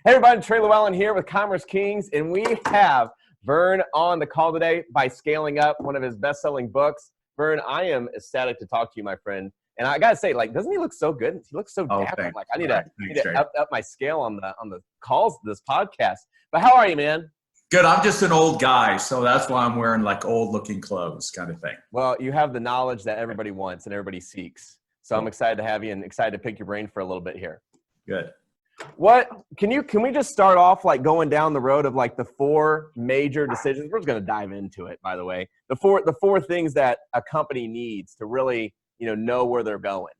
Hey everybody, Trey Lewellen here with Kommerce Kings, and we have Verne on the call today by Scaling Up, one of his best-selling books. Verne, I am ecstatic to talk to you, my friend. And I gotta say, like, doesn't he look so good? He looks so dapper. Thanks. Like, I need to up my scale on the calls to this podcast. But how are you, man? Good. I'm just an old guy, so that's why I'm wearing like old-looking clothes, kind of thing. Well, you have the knowledge that everybody wants and everybody seeks. So I'm excited to have you and excited to pick your brain for a little bit here. Good. What can we just start off like going down the road of like the four major decisions? We're just going to dive into it, by the way. The four things that a company needs to really, know where they're going.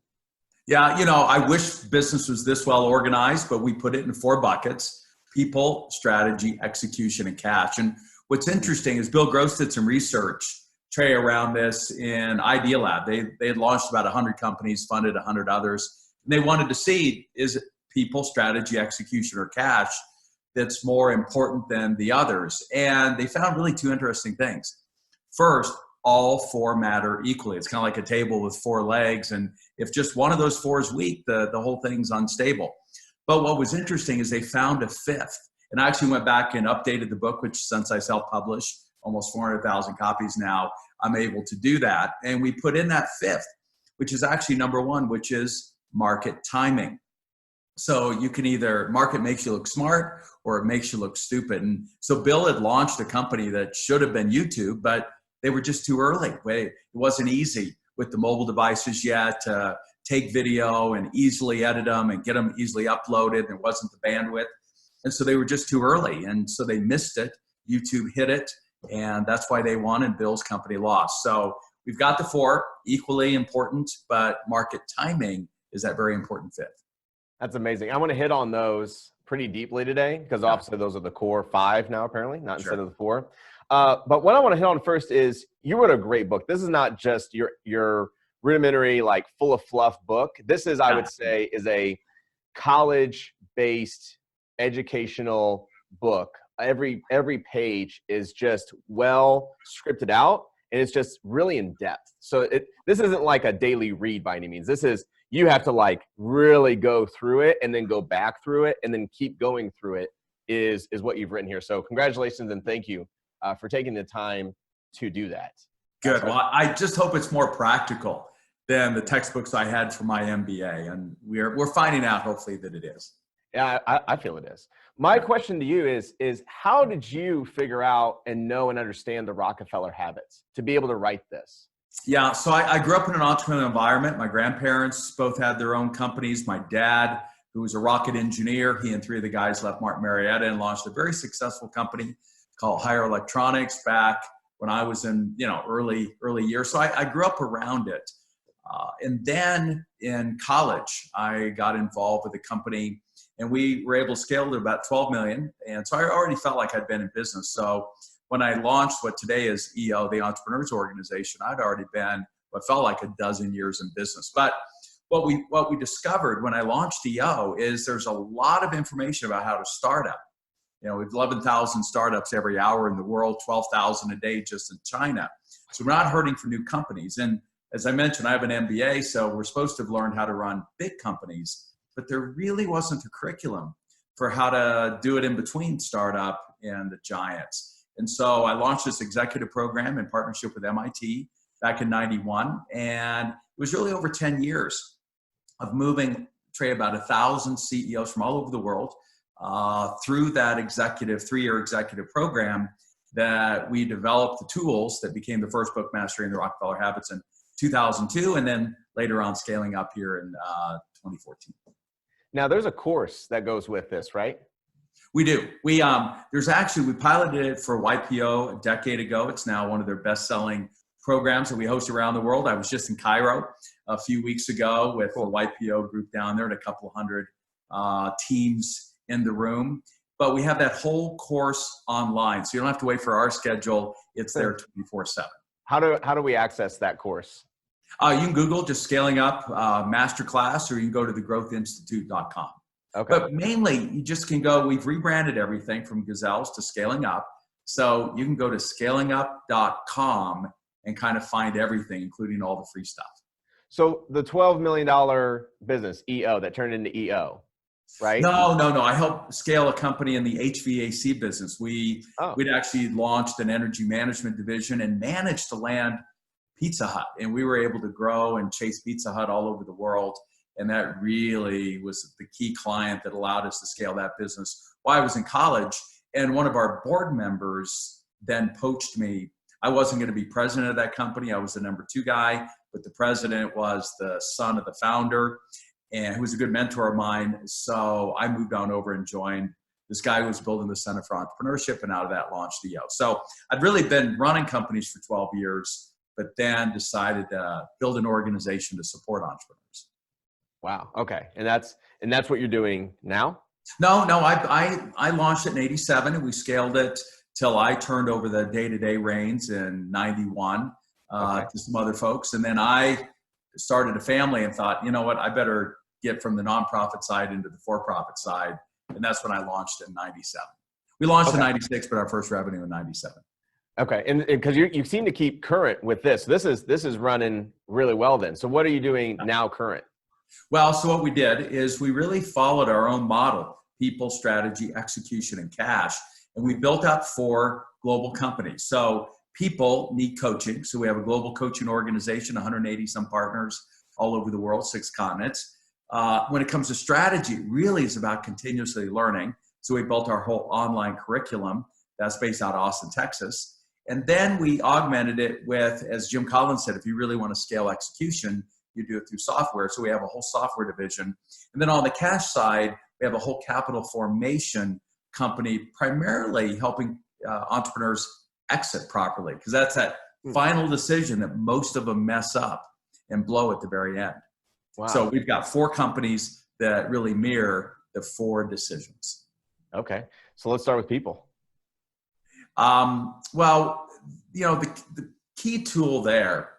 Yeah, I wish business was this well organized, but we put it in 4 buckets: people, strategy, execution, and cash. And what's interesting is Bill Gross did some research, Trey, around this in Idea Lab. They had launched about 100 companies, funded 100 others, and they wanted to see, is it people, strategy, execution, or cash that's more important than the others? And they found really 2 interesting things. First, all 4 matter equally. It's kind of like a table with 4 legs, and if just one of those 4 is weak, the whole thing's unstable. But what was interesting is they found a 5th, and I actually went back and updated the book, which since I self-publish almost 400,000 copies now, I'm able to do that. And we put in that 5th, which is actually number 1, which is market timing. So you can either market makes you look smart or it makes you look stupid. And so Bill had launched a company that should have been YouTube, but they were just too early. It wasn't easy with the mobile devices yet to take video and easily edit them and get them easily uploaded. There wasn't the bandwidth. And so they were just too early. And so they missed it. YouTube hit it. And that's why they won and Bill's company lost. So we've got the 4 equally important, but market timing is that very important 5th. That's amazing. I want to hit on those pretty deeply today because obviously those are the core 5 now, apparently, not instead of the 4. But what I want to hit on first is you wrote a great book. This is not just your rudimentary, like full of fluff book. This is, I would say, is a college-based educational book. Every page is just well scripted out and it's just really in depth. So this isn't like a daily read by any means. This is, you have to like really go through it and then go back through it and then keep going through it is what you've written here. So congratulations and thank you for taking the time to do that. Good. Well, I just hope it's more practical than the textbooks I had for my MBA, and we're finding out hopefully that it is. Yeah, I feel it is. My question to you is how did you figure out and know and understand the Rockefeller habits to be able to write this? Yeah, so I grew up in an entrepreneurial environment. My grandparents both had their own companies. My dad, who was a rocket engineer, he and 3 of the guys left Martin Marietta and launched a very successful company called Higher Electronics back when I was in early years. So I grew up around it. And then in college, I got involved with a company and we were able to scale to about 12 million. And so I already felt like I'd been in business. So when I launched what today is EO, the Entrepreneurs Organization, I'd already been what felt like a dozen years in business. But what we discovered when I launched EO is there's a lot of information about how to start up. We have 11,000 startups every hour in the world, 12,000 a day just in China. So we're not hurting for new companies. And as I mentioned, I have an MBA, so we're supposed to have learned how to run big companies, but there really wasn't a curriculum for how to do it in between startup and the giants. And so I launched this executive program in partnership with MIT back in '91. And it was really over 10 years of moving, Trey, about 1,000 CEOs from all over the world through that 3-year executive program that we developed the tools that became the first book, Mastering the Rockefellar Habits, in 2002, and then later on Scaling Up here in 2014. Now there's a course that goes with this, right? We do. We piloted it for YPO a decade ago. It's now one of their best-selling programs that we host around the world. I was just in Cairo a few weeks ago with the YPO group down there and a couple hundred teams in the room. But we have that whole course online, so you don't have to wait for our schedule. It's there 24/7. How do we access that course? You can Google just Scaling Up Masterclass, or you can go to thegrowthinstitute.com. Okay. But mainly, you just can go, we've rebranded everything from Gazelles to Scaling Up. So you can go to scalingup.com and kind of find everything, including all the free stuff. So the $12 million business, EO, that turned into EO, right? No. I helped scale a company in the HVAC business. We'd actually launched an energy management division and managed to land Pizza Hut. And we were able to grow and chase Pizza Hut all over the world. And that really was the key client that allowed us to scale that business while I was in college. And one of our board members then poached me. I wasn't going to be president of that company. I was the number 2 guy, but the president was the son of the founder, and who was a good mentor of mine. So I moved on over and joined this guy who was building the Center for Entrepreneurship, and out of that launched EO. So I'd really been running companies for 12 years, but then decided to build an organization to support entrepreneurs. Wow. Okay. And that's what you're doing now? No, I launched it in 87, and we scaled it till I turned over the day-to-day reins in 91 to some other folks. And then I started a family and thought, you know what, I better get from the nonprofit side into the for-profit side. And that's when I launched in 97. We launched in 96, but our first revenue in 97. Okay. And because you seem to keep current with this. This is running really well then. So what are you doing now current? Well, so what we did is we really followed our own model: people, strategy, execution, and cash. And we built out 4 global companies. So people need coaching. So we have a global coaching organization, 180 some partners all over the world, 6 continents. When it comes to strategy, it really is about continuously learning. So we built our whole online curriculum that's based out of Austin, Texas. And then we augmented it with, as Jim Collins said, if you really want to scale execution, you do it through software. So we have a whole software division. And then on the cash side, we have a whole capital formation company, primarily helping entrepreneurs exit properly, because that's that final decision that most of them mess up and blow at the very end. Wow. So we've got 4 companies that really mirror the 4 decisions. Okay. So let's start with people. Well, the key tool there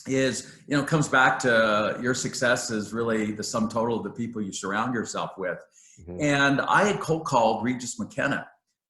is, comes back to your success is really the sum total of the people you surround yourself with. Mm-hmm. And I had cold called Regis McKenna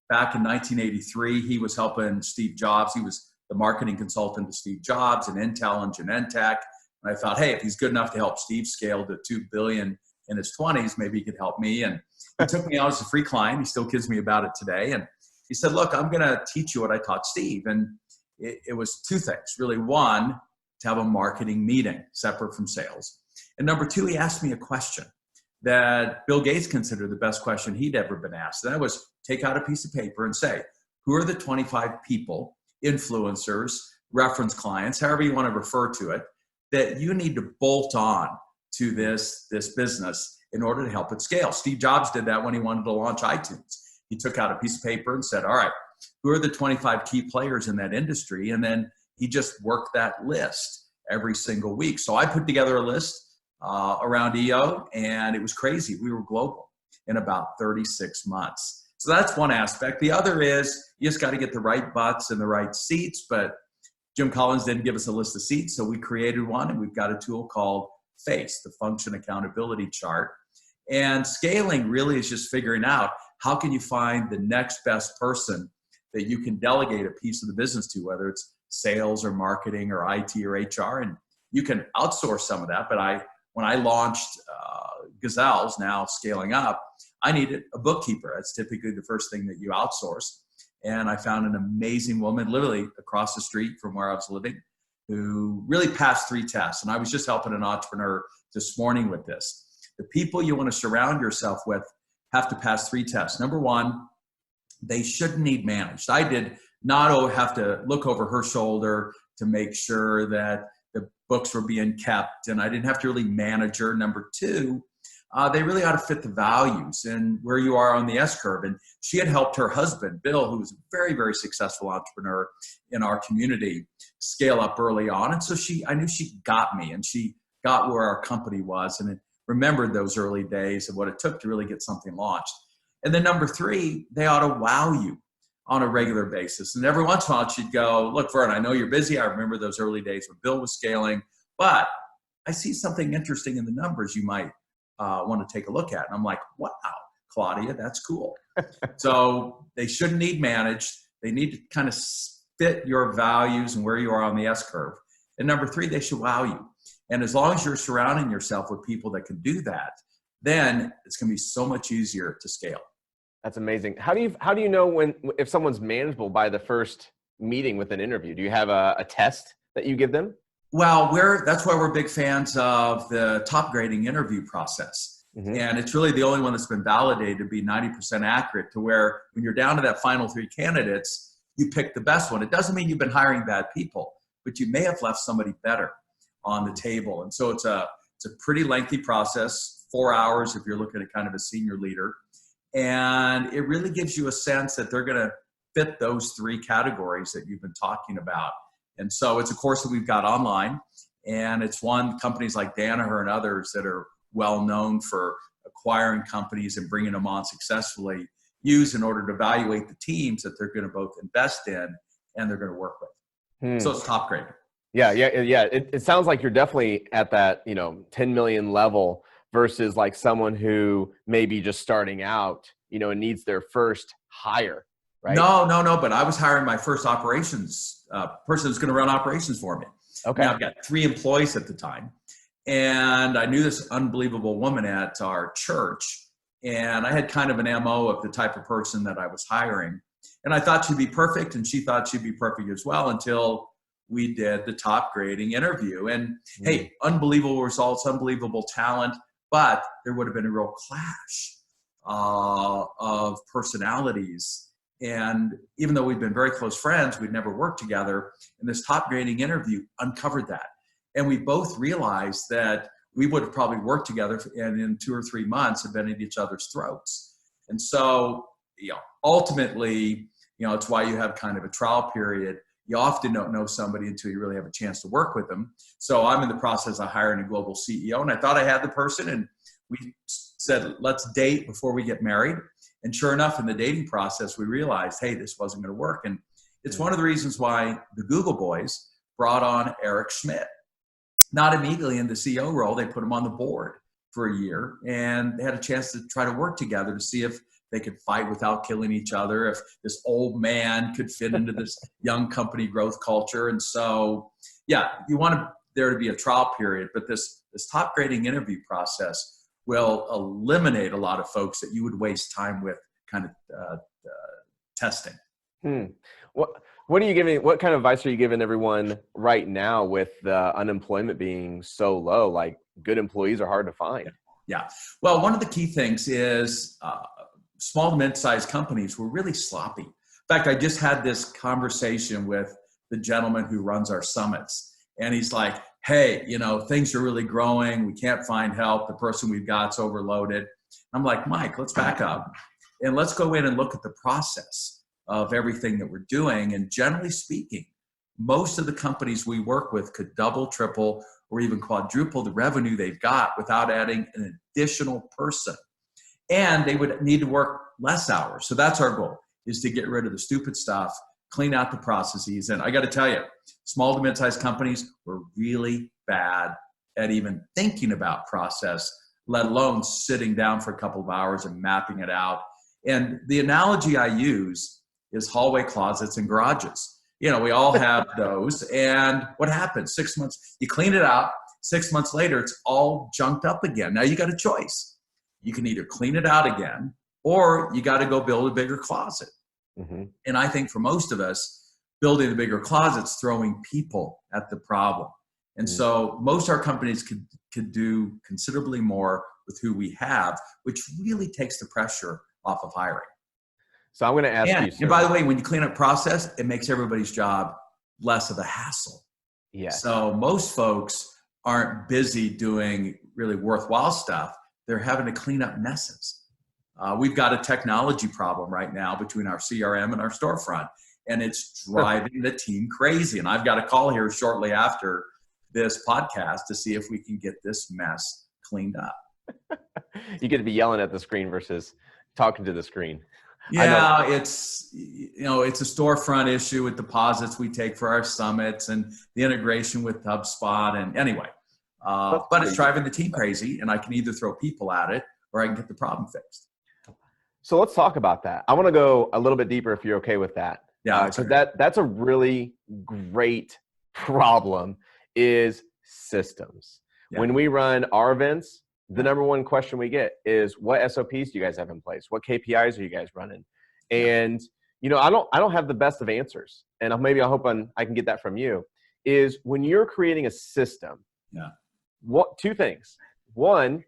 back in 1983. He was helping Steve Jobs. He was the marketing consultant to Steve Jobs and Intel and Genentech. And I thought, hey, if he's good enough to help Steve scale to $2 billion in his 20s, maybe he could help me. And he took me out as a free client. He still gives me about it today. And he said, look, I'm going to teach you what I taught Steve. And it was 2 things, really. One, to have a marketing meeting separate from sales. And number 2, he asked me a question that Bill Gates considered the best question he'd ever been asked. And that was, take out a piece of paper and say, who are the 25 people, influencers, reference clients, however you want to refer to it, that you need to bolt on to this business in order to help it scale? Steve Jobs did that when he wanted to launch iTunes. He took out a piece of paper and said, all right, who are the 25 key players in that industry? And then he just worked that list every single week. So I put together a list around EO, and it was crazy. We were global in about 36 months. So that's one aspect. The other is you just got to get the right butts in the right seats. But Jim Collins didn't give us a list of seats, so we created one, and we've got a tool called FACE, the Function Accountability Chart. And scaling really is just figuring out how can you find the next best person that you can delegate a piece of the business to, whether it's sales or marketing or IT or HR. And you can outsource some of that. But when I launched Gazelles, now scaling up, I needed a bookkeeper. That's typically the first thing that you outsource. And I found an amazing woman literally across the street from where I was living who really passed 3 tests. And I was just helping an entrepreneur this morning with this. The people you want to surround yourself with have to pass 3 tests. Number 1, they shouldn't need managed. I did not have to look over her shoulder to make sure that the books were being kept, and I didn't have to really manage her. Number 2, they really ought to fit the values and where you are on the S-curve. And she had helped her husband, Bill, who was a very, very successful entrepreneur in our community, scale up early on. And so I knew she got me, and she got where our company was, and it remembered those early days of what it took to really get something launched. And then number 3, they ought to wow you on a regular basis. And every once in a while she'd go, look, Verne, I know you're busy. I remember those early days when Bill was scaling, but I see something interesting in the numbers you might want to take a look at. And I'm like, wow, Claudia, that's cool. So they shouldn't need managed. They need to kind of fit your values and where you are on the S-curve. And number 3, they should wow you. And as long as you're surrounding yourself with people that can do that, then it's going to be so much easier to scale. That's amazing. How do you know if someone's manageable by the first meeting with an interview? Do you have a test that you give them? Well, that's why we're big fans of the top grading interview process. Mm-hmm. And it's really the only one that's been validated to be 90% accurate, to where when you're down to that final 3 candidates, you pick the best one. It doesn't mean you've been hiring bad people, but you may have left somebody better on the table. And so it's a pretty lengthy process, 4 hours if you're looking at kind of a senior leader. And it really gives you a sense that they're going to fit those 3 categories that you've been talking about. And so it's a course that we've got online, and it's one companies like Danaher and others that are well known for acquiring companies and bringing them on successfully use in order to evaluate the teams that they're going to both invest in and they're going to work with. So it's top grade. Yeah. It sounds like you're definitely at that, 10 million level versus like someone who may be just starting out, and needs their first hire. Right? No. But I was hiring my first operations person who's going to run operations for me. Okay. Now, I've got 3 employees at the time. And I knew this unbelievable woman at our church. And I had kind of an MO of the type of person that I was hiring. And I thought she'd be perfect. And she thought she'd be perfect as well until we did the top grading interview. And hey, unbelievable results, unbelievable talent. But there would have been a real clash of personalities. And even though we'd been very close friends, we'd never worked together. And this top grading interview uncovered that. And we both realized that we would have probably worked together and in 2 or 3 months have been at each other's throats. And so, ultimately, it's why you have kind of a trial period. You often don't know somebody until you really have a chance to work with them. So I'm in the process of hiring a global CEO, and I thought I had the person, and we said, let's date before we get married. And sure enough, in the dating process, we realized, hey, this wasn't going to work. And it's one of the reasons why the Google boys brought on Eric Schmidt. Not immediately in the CEO role, they put him on the board for a year, and they had a chance to try to work together to see if they could fight without killing each other, if this old man could fit into this young company growth culture. And so, you want there to be a trial period, but this top grading interview process will eliminate a lot of folks that you would waste time with kind of testing. What are you giving? What kind of advice are you giving everyone right now with the unemployment being so low? Like, good employees are hard to find. Yeah. Well, one of the key things is small to mid-sized companies were really sloppy. In fact, I just had this conversation with the gentleman who runs our summits, and he's like, hey, things are really growing. We can't find help. The person we've got's overloaded. I'm like, Mike, let's back up and let's go in and look at the process of everything that we're doing. And generally speaking, most of the companies we work with could double, triple, or even quadruple the revenue they've got without adding an additional person. And they would need to work less hours. So that's our goal, is to get rid of the stupid stuff, clean out the processes. And I got to tell you, small to mid-sized companies were really bad at even thinking about process, let alone sitting down for a couple of hours and mapping it out. And the analogy I use is hallway closets and garages. We all have those. And what happens? 6 months, you clean it out. 6 months later, it's all junked up again. Now you got a choice. You can either clean it out again, or you got to go build a bigger closet. Mm-hmm. And I think for most of us, building a bigger closet's throwing people at the problem. And so most of our companies could do considerably more with who we have, which really takes the pressure off of hiring. So I'm going to ask you, sir. And by the way, when you clean up process, it makes everybody's job less of a hassle. Yeah. So most folks aren't busy doing really worthwhile stuff. They're having to clean up messes. We've got a technology problem right now between our CRM and our storefront, and it's driving the team crazy. And I've got a call here shortly after this podcast to see if we can get this mess cleaned up. You get to be yelling at the screen versus talking to the screen. Yeah, it's a storefront issue with deposits we take for our summits and the integration with HubSpot. And anyway, but it's driving the team crazy, and I can either throw people at it or I can get the problem fixed. So let's talk about that. I want to go a little bit deeper if you're okay with that. Yeah, because that's a really great problem is systems. Yeah. When we run our events, the number one question we get is, what SOPs do you guys have in place? What KPIs are you guys running? And, I don't have the best of answers. And maybe I hope I can get that from you, is when you're creating a system, two things. One,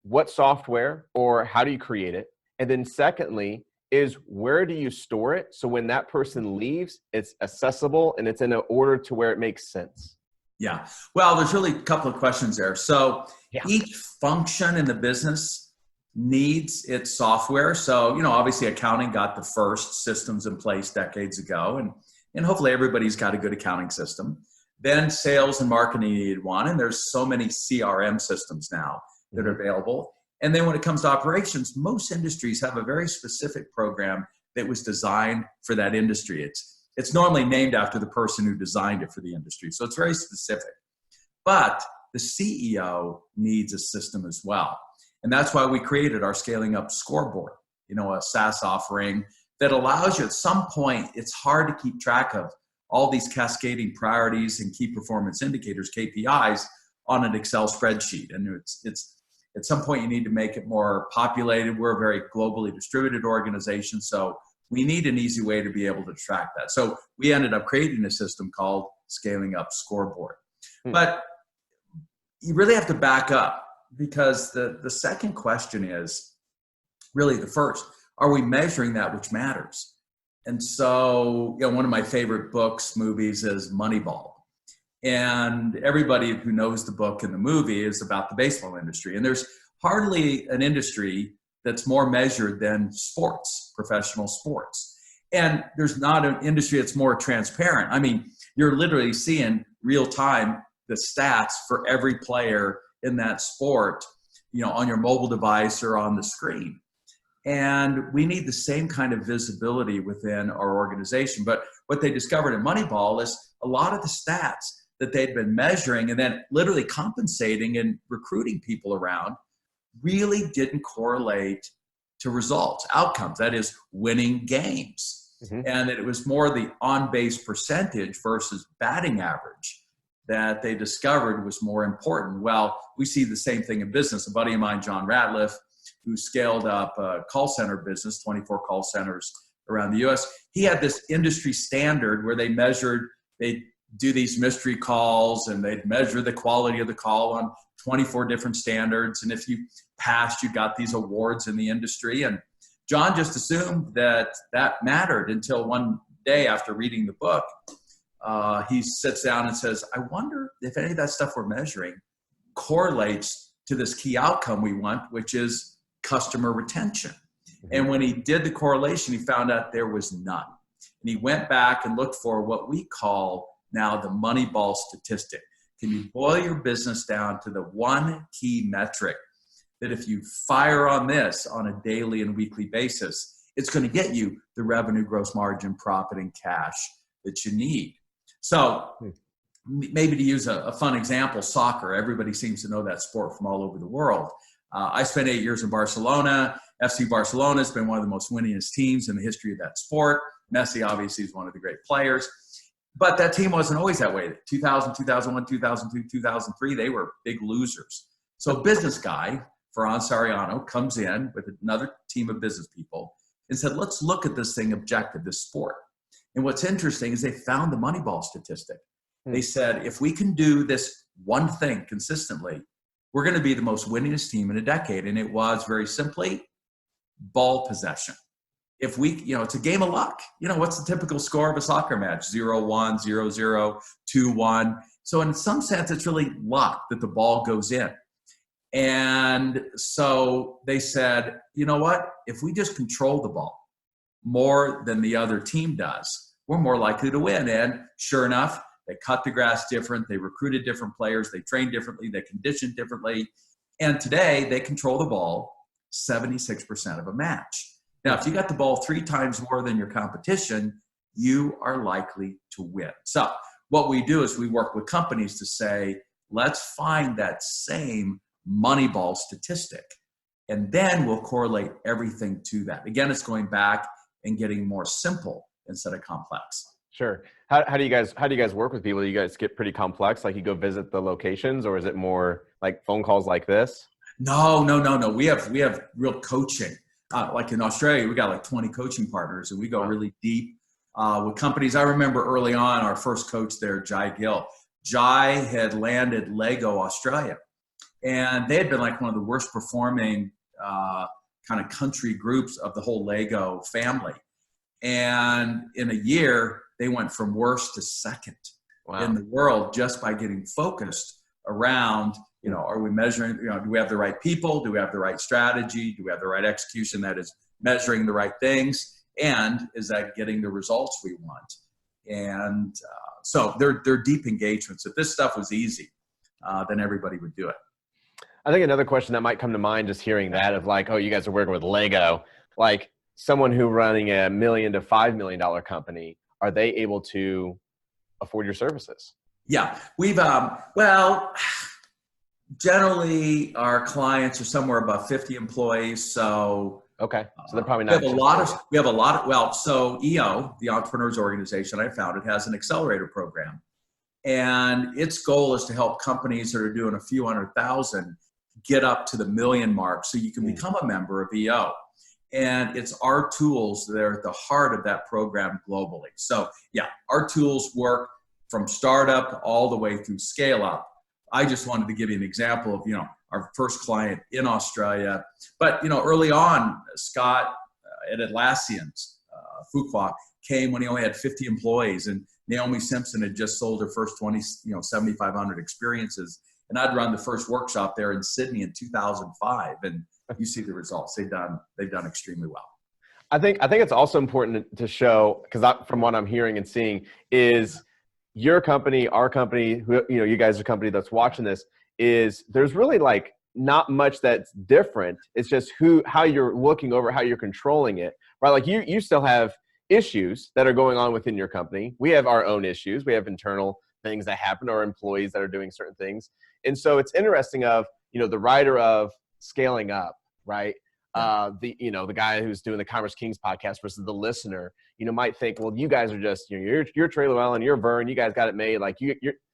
what software or how do you create it? And then secondly, is where do you store it? So when that person leaves, it's accessible and it's in an order to where it makes sense. Yeah. Well, there's really a couple of questions there. So each function in the business needs its software. So, obviously accounting got the first systems in place decades ago, and hopefully everybody's got a good accounting system. Then sales and marketing needed one, and there's so many CRM systems now that are available. And then when it comes to operations, most industries have a very specific program that was designed for that industry. It's normally named after the person who designed it for the industry. So it's very specific. But the CEO needs a system as well. And that's why we created our Scaling Up Scoreboard, a SaaS offering that allows you at some point, it's hard to keep track of all these cascading priorities and key performance indicators, KPIs, on an Excel spreadsheet. And it's at some point you need to make it more populated. We're a very globally distributed organization, so we need an easy way to be able to track that. So we ended up creating a system called Scaling Up Scoreboard. But you really have to back up, because the second question is really the first. Are we measuring that which matters? And so, one of my favorite books, movies is Moneyball. And everybody who knows the book and the movie is about the baseball industry. And there's hardly an industry that's more measured than sports, professional sports. And there's not an industry that's more transparent. I mean, you're literally seeing real time the stats for every player in that sport, on your mobile device or on the screen. And we need the same kind of visibility within our organization. But what they discovered in Moneyball is a lot of the stats that they'd been measuring and then literally compensating and recruiting people around really didn't correlate to results, outcomes, that is winning games. And that it was more the on-base percentage versus batting average that they discovered was more important. Well, we see the same thing in business. A buddy of mine, John Ratliff, who scaled up a call center business, 24 call centers around the US, he had this industry standard where they do these mystery calls and they'd measure the quality of the call on 24 different standards. And if you passed, you got these awards in the industry. And John just assumed that mattered until one day after reading the book, he sits down and says, I wonder if any of that stuff we're measuring correlates to this key outcome we want, which is customer retention. And when he did the correlation, he found out there was none. And he went back and looked for what we call now the Moneyball statistic. Can you boil your business down to the one key metric that if you fire on this on a daily and weekly basis, it's going to get you the revenue, gross margin, profit, and cash that you need? So maybe to use a fun example, soccer. Everybody seems to know that sport from all over the world. I spent 8 years in Barcelona. FC Barcelona has been one of the most winningest teams in the history of that sport. Messi obviously is one of the great players. But that team wasn't always that way. 2000, 2001, 2002, 2003, they were big losers. So a business guy, Ferran Soriano, comes in with another team of business people and said, let's look at this thing objective, this sport. And what's interesting is they found the Moneyball statistic. They said, if we can do this one thing consistently, we're going to be the most winningest team in a decade. And it was very simply ball possession. If we, it's a game of luck. What's the typical score of a soccer match? 0-1, 0-0, 2-1. So in some sense, it's really luck that the ball goes in. And so they said, you know what? If we just control the ball more than the other team does, we're more likely to win. And sure enough, they cut the grass different. They recruited different players. They trained differently. They conditioned differently. And today they control the ball 76% of a match. Now, if you got the ball 3 times more than your competition, you are likely to win. So what we do is we work with companies to say, let's find that same Moneyball statistic, and then we'll correlate everything to that. Again, it's going back and getting more simple instead of complex. Sure. How do you guys work with people? Do you guys get pretty complex? Like you go visit the locations, or is it more like phone calls like this? No. We have real coaching. Like in Australia, we got like 20 coaching partners, and we go really deep with companies. I remember early on, our first coach there, Jai Gill. Jai had landed Lego Australia, and they had been like one of the worst performing kind of country groups of the whole Lego family. And in a year, they went from worst to second in the world just by getting focused around, are we measuring, do we have the right people? Do we have the right strategy? Do we have the right execution that is measuring the right things? And is that getting the results we want? And so they're deep engagements. If this stuff was easy, then everybody would do it. I think another question that might come to mind just hearing that of like, oh, you guys are working with Lego, like someone who running $1 million to $5 million company, are they able to afford your services? Yeah, we've, generally our clients are somewhere above 50 employees. So, okay. So they're probably not. So EO, the Entrepreneurs Organization I founded, has an accelerator program. And its goal is to help companies that are doing a few 100,000 get up to the $1 million mark so you can become a member of EO. And it's our tools that are at the heart of that program globally. So yeah, our tools work from startup all the way through scale up. I just wanted to give you an example of, our first client in Australia. But, early on, Scott at Atlassian's, Fuqua, came when he only had 50 employees, and Naomi Simpson had just sold her first 7,500 experiences. And I'd run the first workshop there in Sydney in 2005. And you see the results. They've done extremely well. I think it's also important to show, because from what I'm hearing and seeing, is your company, our company, you guys are a company that's watching this, is there's really like not much that's different. It's just how you're looking over, how you're controlling it, right? Like you still have issues that are going on within your company. We have our own issues. We have internal things that happen, or employees that are doing certain things. And so it's interesting of, the writer of Scaling Up, right? The guy who's doing the Kommerce Kings podcast versus the listener, might think, well, you guys are just, you're Trey Lewellen, you're Verne, you guys got it made. Like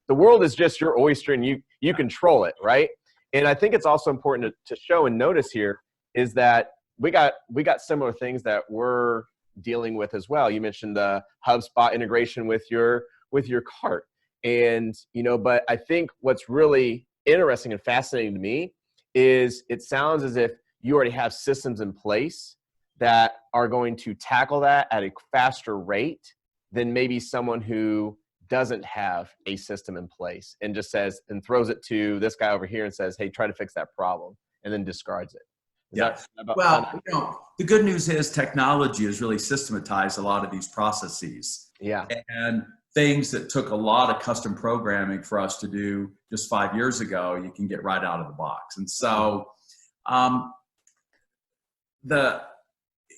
the world is just your oyster and you control it, right? And I think it's also important to show and notice here is that we got similar things that we're dealing with as well. You mentioned the HubSpot integration with your cart. And, but I think what's really interesting and fascinating to me is it sounds as if you already have systems in place that are going to tackle that at a faster rate than maybe someone who doesn't have a system in place and just says and throws it to this guy over here and says, hey, try to fix that problem, and then discards it. The good news is technology has really systematized a lot of these processes. Yeah. And things that took a lot of custom programming for us to do just 5 years ago, you can get right out of the box. And so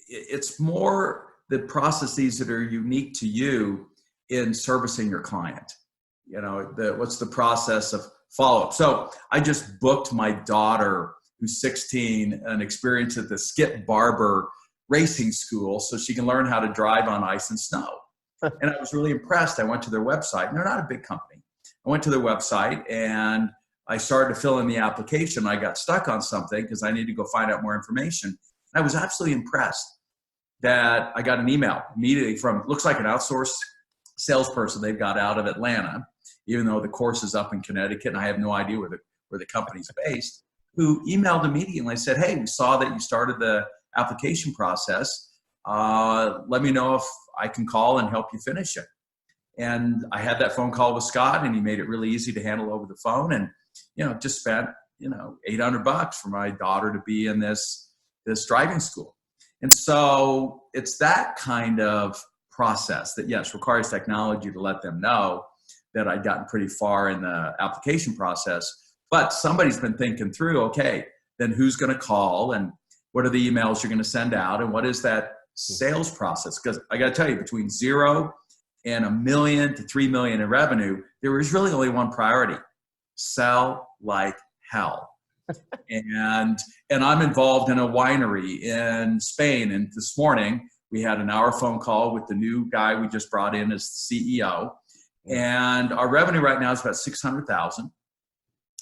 it's more the processes that are unique to you in servicing your client. What's the process of follow-up? So I just booked my daughter, who's 16, an experience at the Skip Barber Racing School so she can learn how to drive on ice and snow. And I was really impressed. I went to their website, and they're not a big company. I went to their website and I started to fill in the application. I got stuck on something because I needed to go find out more information. I was absolutely impressed that I got an email immediately from, looks like an outsourced salesperson they've got out of Atlanta, even though the course is up in Connecticut and I have no idea where the company's based, who emailed immediately and said, hey, we saw that you started the application process. Let me know if I can call and help you finish it. And I had that phone call with Scott, and he made it really easy to handle over the phone. And, just spent, $800 for my daughter to be in this driving school. And so it's that kind of process that, yes, requires technology to let them know that I'd gotten pretty far in the application process. But somebody's been thinking through, okay, then who's going to call, and what are the emails you're going to send out, and what is that sales process? Because I got to tell you, between 0 and $1 million to $3 million in revenue, there was really only one priority: sell like hell. and I'm involved in a winery in Spain, and this morning we had an hour phone call with the new guy we just brought in as CEO, and our revenue right now is about $600,000.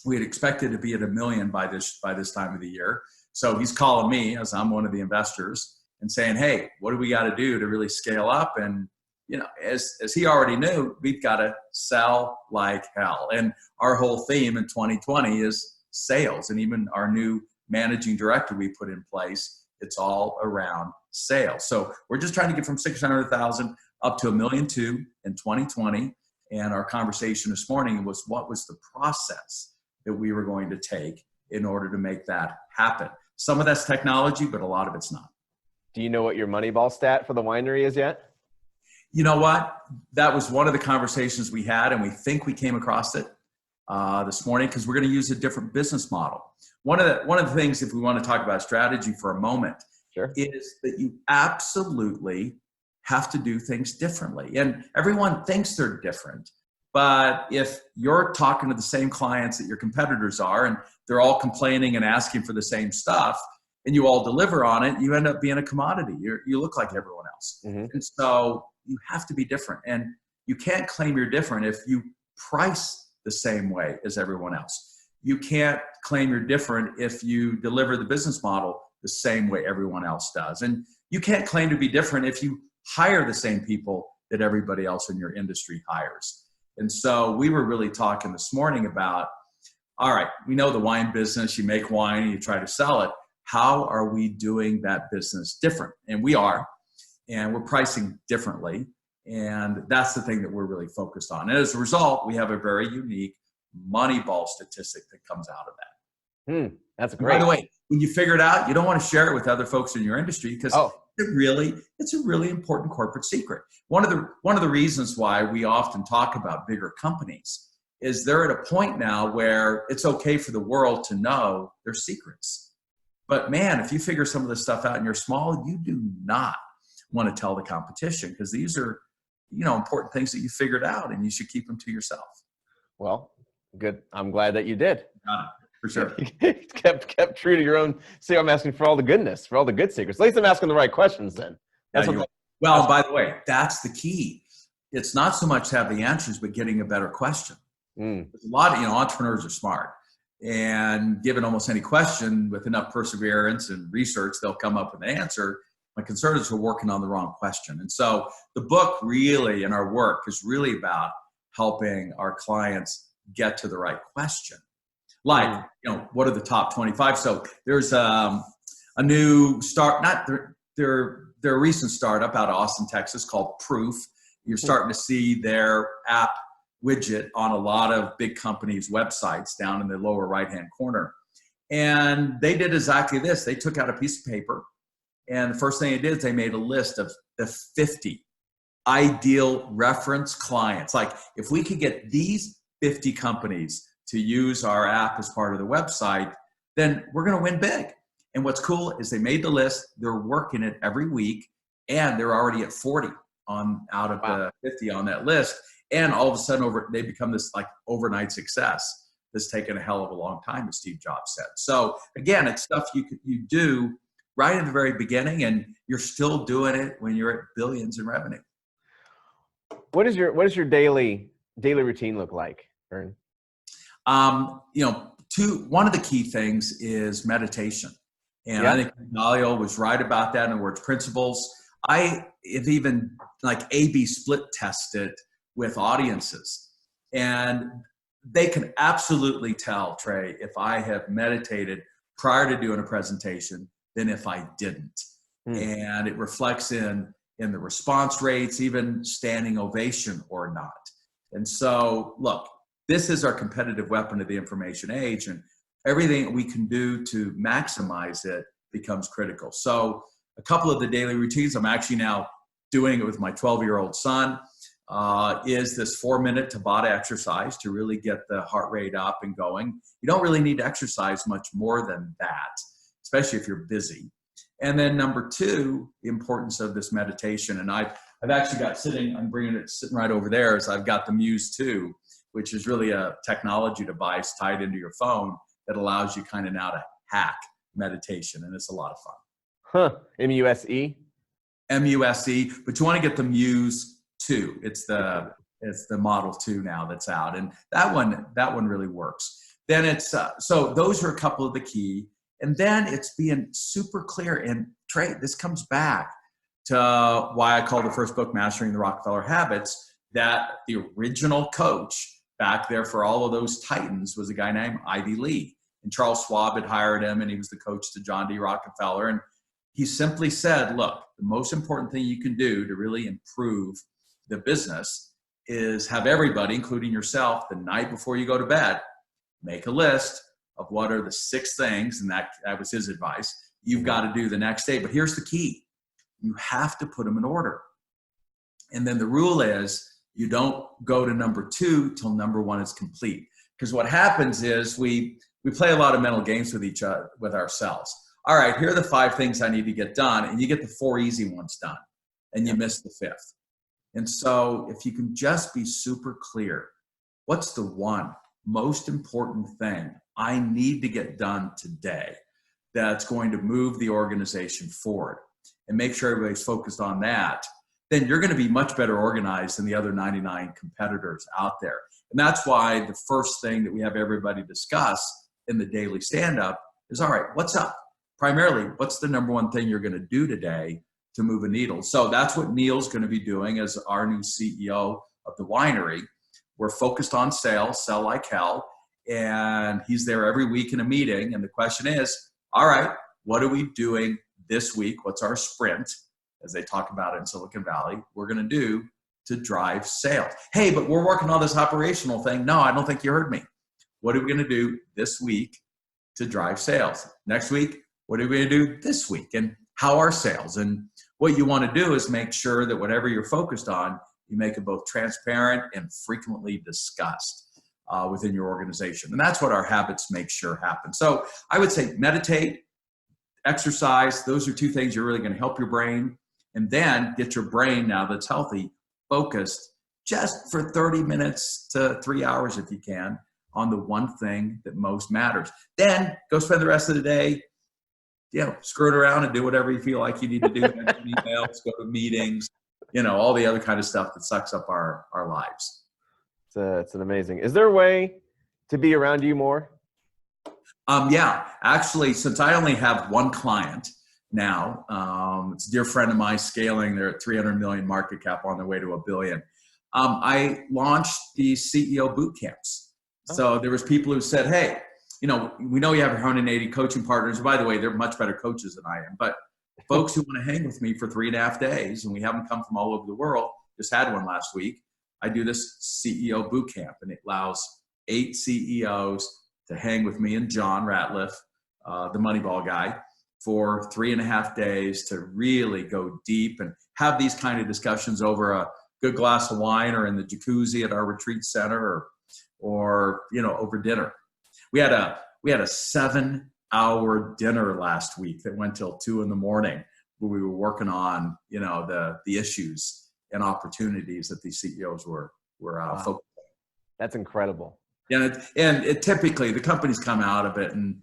We had expected to be at 1 million by this time of the year. So he's calling me, as I'm one of the investors, and saying, hey, what do we got to do to really scale up? And, you know, as he already knew, we've got to sell like hell. And our whole theme in 2020 is sales. And even our new managing director we put in place, it's all around sales. So we're just trying to get from 600,000 up to 1.2 million in 2020. And our conversation this morning was, what was the process that we were going to take in order to make that happen? Some of that's technology, but a lot of it's not. Do you know what your Moneyball stat for the winery is yet? You know what? That was one of the conversations we had, and we think we came across it this morning because we're going to use a different business model. One of the things, if we want to talk about strategy for a moment, sure, is that you absolutely have to do things differently. And everyone thinks they're different. But if you're talking to the same clients that your competitors are, and they're all complaining and asking for the same stuff, and you all deliver on it, you end up being a commodity. You look like everyone else. Mm-hmm. And so you have to be different. And you can't claim you're different if you price the same way as everyone else. You can't claim you're different if you deliver the business model the same way everyone else does. And you can't claim to be different if you hire the same people that everybody else in your industry hires. And so we were really talking this morning about, all right, we know the wine business, you make wine and you try to sell it. How are we doing that business different? And we are, and we're pricing differently. And that's the thing that we're really focused on. And as a result, we have a very unique Moneyball statistic that comes out of that. That's great. By the way, when you figure it out, you don't want to share it with other folks in your industry because it's a really important corporate secret. One of the reasons why we often talk about bigger companies is they're at a point now where it's okay for the world to know their secrets. But man, if you figure some of this stuff out and you're small, you do not want to tell the competition because these are, important things that you figured out and you should keep them to yourself. Well, good. I'm glad that you did. For sure. kept true to your own. See, I'm asking for all the goodness, for all the good secrets. At least I'm asking the right questions then. Well, by the way, that's the key. It's not so much to have the answers, but getting a better question. There's a lot of, entrepreneurs are smart. And given almost any question with enough perseverance and research, they'll come up with an answer. My concern is we're working on the wrong question. And so the book really, and our work is really about helping our clients get to the right question. Like, what are the top 25? So there's a new they're a recent startup out of Austin, Texas called Proof. You're starting to see their app widget on a lot of big companies' websites down in the lower right-hand corner. And they did exactly this. They took out a piece of paper, and the first thing they did is they made a list of the 50 ideal reference clients. Like, if we could get these 50 companies to use our app as part of the website, then we're going to win big. And what's cool is they made the list, they're working it every week, and they're already at 40 out of the 50 on that list. And all of a sudden they become this like overnight success that's taken a hell of a long time, as Steve Jobs said. So again, it's stuff you do right at the very beginning, and you're still doing it when you're at billions in revenue. What does your daily routine look like, Verne? One of the key things is meditation. And I think Galileo was right about that in the words principles. I have even A/B split tested with audiences, and they can absolutely tell, Trey, if I have meditated prior to doing a presentation than if I didn't. And it reflects in the response rates, even standing ovation or not. And so, look, this is our competitive weapon of the information age, and everything we can do to maximize it becomes critical. So a couple of the daily routines, I'm actually now doing it with my 12-year-old son, is this 4-minute Tabata exercise to really get the heart rate up and going. You don't really need to exercise much more than that, especially if you're busy. And then number 2, the importance of this meditation. And I've actually got I'm bringing it sitting right over there, is I've got the Muse 2, which is really a technology device tied into your phone that allows you kind of now to hack meditation. And it's a lot of fun. M-U-S-E? M-U-S-E, but you want to get the Muse 2. It's the Model 2 now that's out. And that one really works. then it's, so those are a couple of the key. And then it's being super clear. And Trey, this comes back to why I call the first book Mastering the Rockefeller Habits, that the original coach back there for all of those titans was a guy named Ivy Lee. And Charles Schwab had hired him, and he was the coach to John D. Rockefeller. And he simply said, look, the most important thing you can do to really improve the business is have everybody, including yourself, the night before you go to bed, make a list of what are the 6 things, and that was his advice, you've got to do the next day. But here's the key. You have to put them in order. And then the rule is you don't go to number 2 till number 1 is complete. Because what happens is we play a lot of mental games with each other, with ourselves. All right, here are the 5 things I need to get done, and you get the 4 easy ones done, and you miss the 5th. And so if you can just be super clear, what's the one most important thing I need to get done today that's going to move the organization forward, and make sure everybody's focused on that, then you're going to be much better organized than the other 99 competitors out there. And that's why the first thing that we have everybody discuss in the daily stand-up is, all right, what's up? Primarily, what's the number 1 thing you're going to do today to move a needle? So that's what Neil's going to be doing as our new CEO of the winery. We're focused on sales, sell like hell. And he's there every week in a meeting. And the question is, all right, what are we doing this week? What's our sprint, as they talk about it in Silicon Valley, we're going to do to drive sales? Hey, but we're working on this operational thing. No, I don't think you heard me. What are we going to do this week to drive sales? Next week, what are we going to do this week? And how are sales? And what you want to do is make sure that whatever you're focused on, you make it both transparent and frequently discussed within your organization. And that's what our habits make sure happen. So I would say meditate, exercise. Those are 2 things you're really going to help your brain. And then get your brain, now that's healthy, focused just for 30 minutes to 3 hours if you can on the one thing that most matters. Then go spend the rest of the day, screw it around and do whatever you feel like you need to do. Emails, go to meetings, all the other kind of stuff that sucks up our lives. It's an amazing. Is there a way to be around you more? Yeah, actually, since I only have 1 client now, it's a dear friend of mine scaling. They're at 300 million market cap on their way to $1 billion. I launched the CEO boot camps. So there was people who said, hey, we know you have 180 coaching partners. By the way, they're much better coaches than I am. But folks who want to hang with me for 3.5 days, and we have them come from all over the world, just had one last week. I do this CEO boot camp, and it allows 8 CEOs to hang with me and John Ratliff, the Moneyball guy, for 3.5 days to really go deep and have these kind of discussions over a good glass of wine or in the jacuzzi at our retreat center or over dinner. We had a 7-hour dinner last week that went till 2 a.m. where we were working on, the issues and opportunities that these CEOs were focused on. That's incredible. And it typically, the companies come out of it, and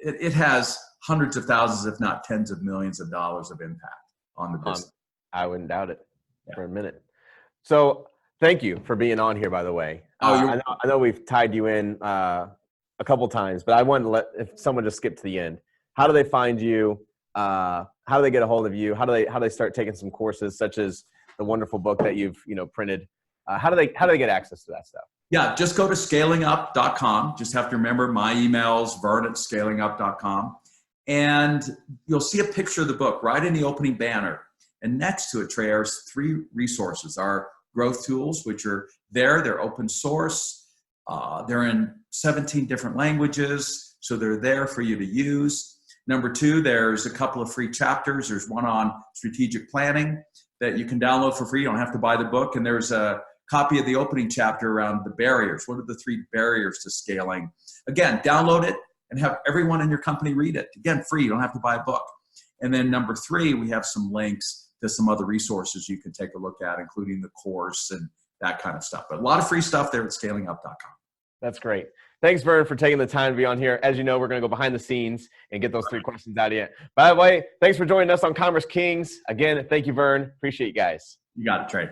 it has hundreds of thousands, if not tens of millions of dollars of impact on the business. I wouldn't doubt it for a minute. So thank you for being on here, by the way. I know we've tied you in a couple times, but I wanted to if someone just skip to the end. How do they find you? How do they get a hold of you? How do they start taking some courses, such as the wonderful book that you've printed? How do they get access to that stuff? Yeah, just go to scalingup.com. Just have to remember my emails, verne@scalingup.com. And you'll see a picture of the book right in the opening banner. And next to it, Trey, are 3 resources. Our growth tools, which are there. They're open source. They're in 17 different languages, so they're there for you to use. Number 2, there's a couple of free chapters. There's one on strategic planning that you can download for free. You don't have to buy the book. And there's a copy of the opening chapter around the barriers. What are the 3 barriers to scaling? Again, download it and have everyone in your company read it. Again, free. You don't have to buy a book. And then number 3, we have some links to some other resources you can take a look at, including the course and that kind of stuff. But a lot of free stuff there at scalingup.com. That's great. Thanks, Verne, for taking the time to be on here. As you know, we're going to go behind the scenes and get those 3 questions out of you. By the way, thanks for joining us on Kommerce Kings. Again, thank you, Verne. Appreciate you guys. You got it, Trey.